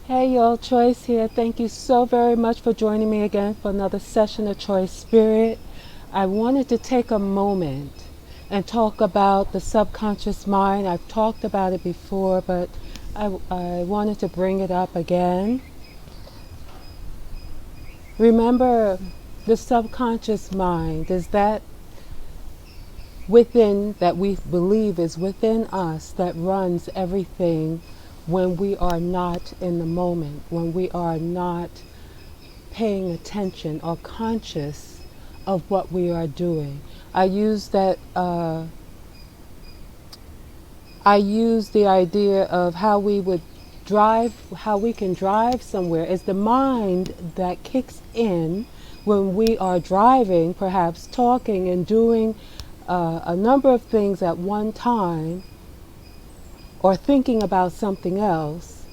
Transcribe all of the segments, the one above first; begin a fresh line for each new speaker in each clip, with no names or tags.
Hey y'all, Choice here. Thank you so very much for joining me again for another session of Choice Spirit. I wanted to take a moment and talk about the subconscious mind. I've talked about it before, but I wanted to bring it up again. Remember, the subconscious mind is that within, that we believe is within us, that runs everything when we are not in the moment, when we are not paying attention or conscious of what we are doing. I use that. I use the idea of how we would drive, how we can drive somewhere. It's the mind that kicks in when we are driving, perhaps talking and doing a number of things at one time, or thinking about something else,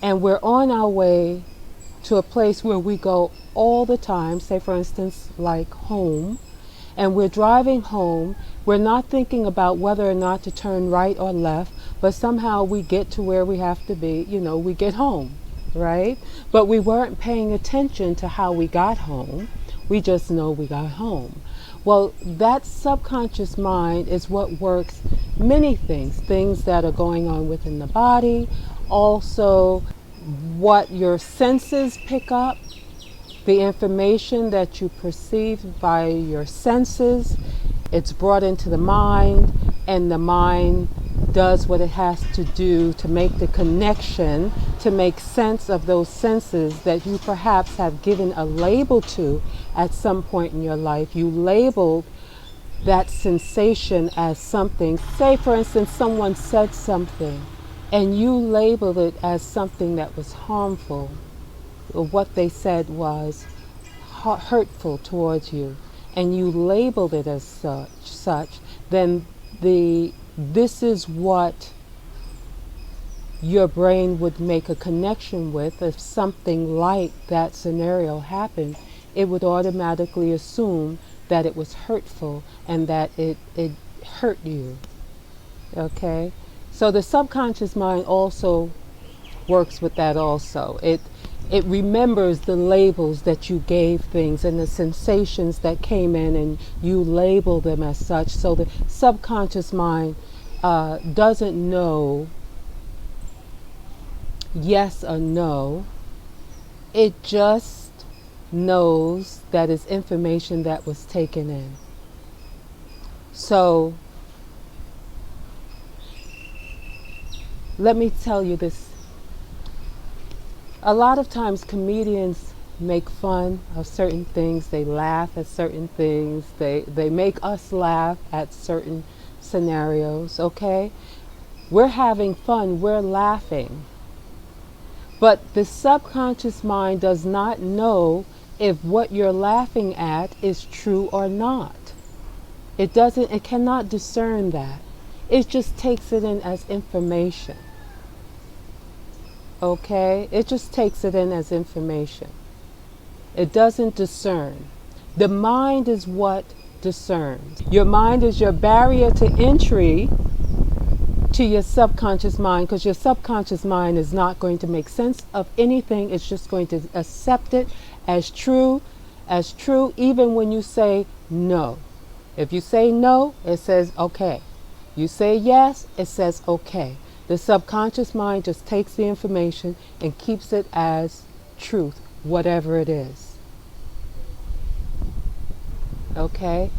and we're on our way to a place where we go all the time, say for instance like home, and we're driving home, we're not thinking about whether or not to turn right or left, but somehow we get to where we have to be, we get home, right? But we weren't paying attention to how we got home. We just know we got home. Well, that subconscious mind is what works many things that are going on within the body, also what your senses pick up, the information that you perceive by your senses. It's brought into the mind, and the mind does what it has to do to make the connection, to make sense of those senses that you perhaps have given a label to at some point in your life. You labeled that sensation as something. Say, for instance, someone said something, and you labeled it as something that was harmful. What they said was hurtful towards you, and you labeled it as such, then this is what your brain would make a connection with. If something like that scenario happened, it would automatically assume that it was hurtful and that it hurt you. Okay? So the subconscious mind also works with that also. It remembers the labels that you gave things and the sensations that came in, and you label them as such. So the subconscious mind doesn't know yes or no. It just knows that it's information that was taken in. So let me tell you this. A lot of times comedians make fun of certain things. They laugh at certain things. They make us laugh at certain scenarios, okay? We're having fun. We're laughing. But the subconscious mind does not know if what you're laughing at is true or not. It cannot discern that. It just takes it in as information. Okay? It just takes it in as information. It doesn't discern. The mind is what discerns. Your mind is your barrier to entry to your subconscious mind, because your subconscious mind is not going to make sense of anything. It's just going to accept it as true, even when you say no. If you say no, it says okay. You say yes, it says okay. The subconscious mind just takes the information and keeps it as truth, whatever it is. Okay?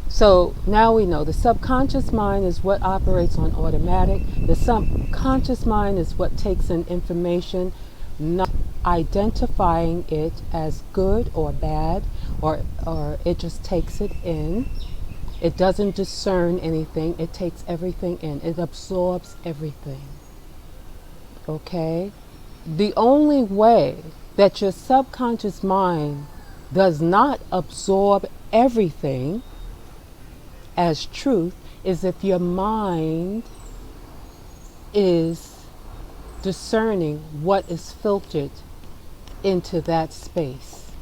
So now we know the subconscious mind is what operates on automatic. The subconscious mind is what takes in information, not identifying it as good or bad, or it just takes it in. It doesn't discern anything. It takes everything in. It absorbs everything. Okay? The only way that your subconscious mind does not absorb everything as truth is if your mind is discerning what is filtered into that space.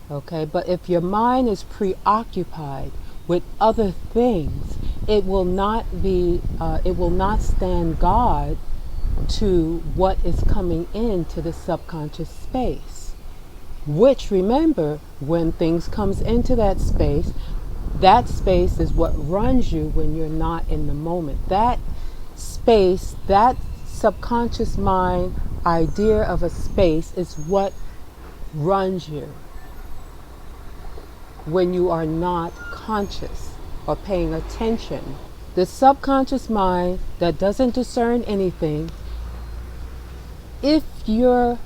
Okay? But if your mind is preoccupied with other things, it will not stand guard to what is coming into the subconscious space, which, remember, when things comes into that space is what runs you when you're not in the moment. That space, that subconscious mind idea of a space is what runs you when you are not conscious or paying attention. The subconscious mind that doesn't discern anything, if your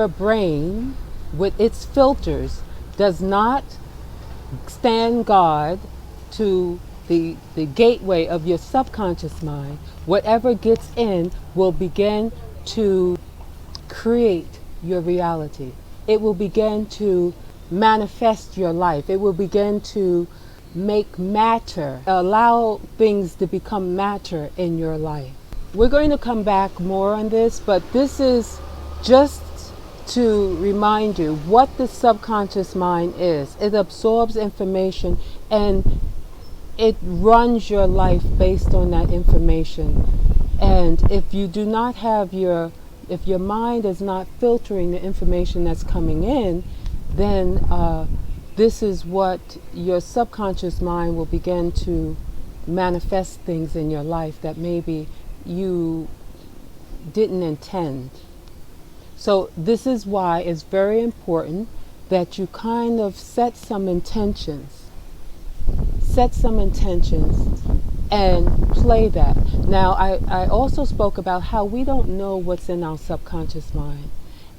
brain with its filters does not stand guard to the gateway of your subconscious mind, whatever gets in will begin to create your reality. It will begin to manifest your life. It will begin to make matter, allow things to become matter in your life. We're going to come back more on this, but this is just to remind you what the subconscious mind is. It absorbs information and it runs your life based on that information. And if you do not have if your mind is not filtering the information that's coming in, then this is what your subconscious mind will begin to manifest things in your life that maybe you didn't intend. So this is why it's very important that you kind of set some intentions and play that. Now, I also spoke about how we don't know what's in our subconscious mind.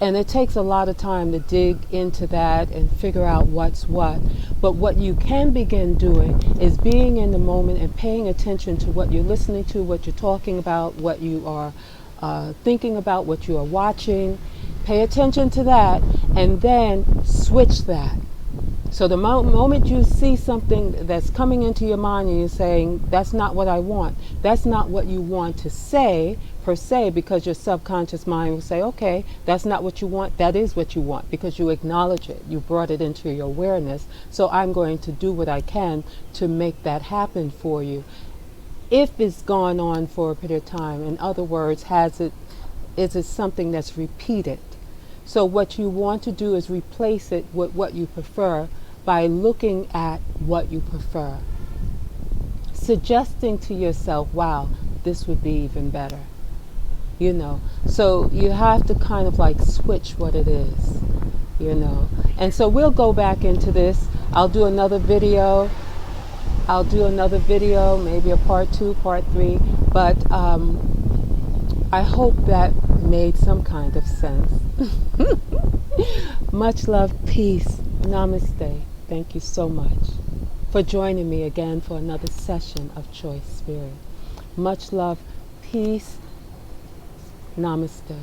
And it takes a lot of time to dig into that and figure out what's what. But what you can begin doing is being in the moment and paying attention to what you're listening to, what you're talking about, what you are thinking about, what you are watching. Pay attention to that and then switch that. So the moment you see something that's coming into your mind and you're saying, that's not what I want, that's not what you want to say per se, because your subconscious mind will say, okay, that's not what you want, that is what you want, because you acknowledge it, you brought it into your awareness, so I'm going to do what I can to make that happen for you. If it's gone on for a period of time, in other words, is it something that's repeated? So what you want to do is replace it with what you prefer by looking at what you prefer. Suggesting to yourself, wow, this would be even better. You know, so you have to kind of like switch what it is, you know. And so we'll go back into this. I'll do another video, maybe a part 2, part 3, but I hope that made some kind of sense. Much love, peace, namaste. Thank you so much for joining me again for another session of Choice Spirit. Much love, peace, namaste.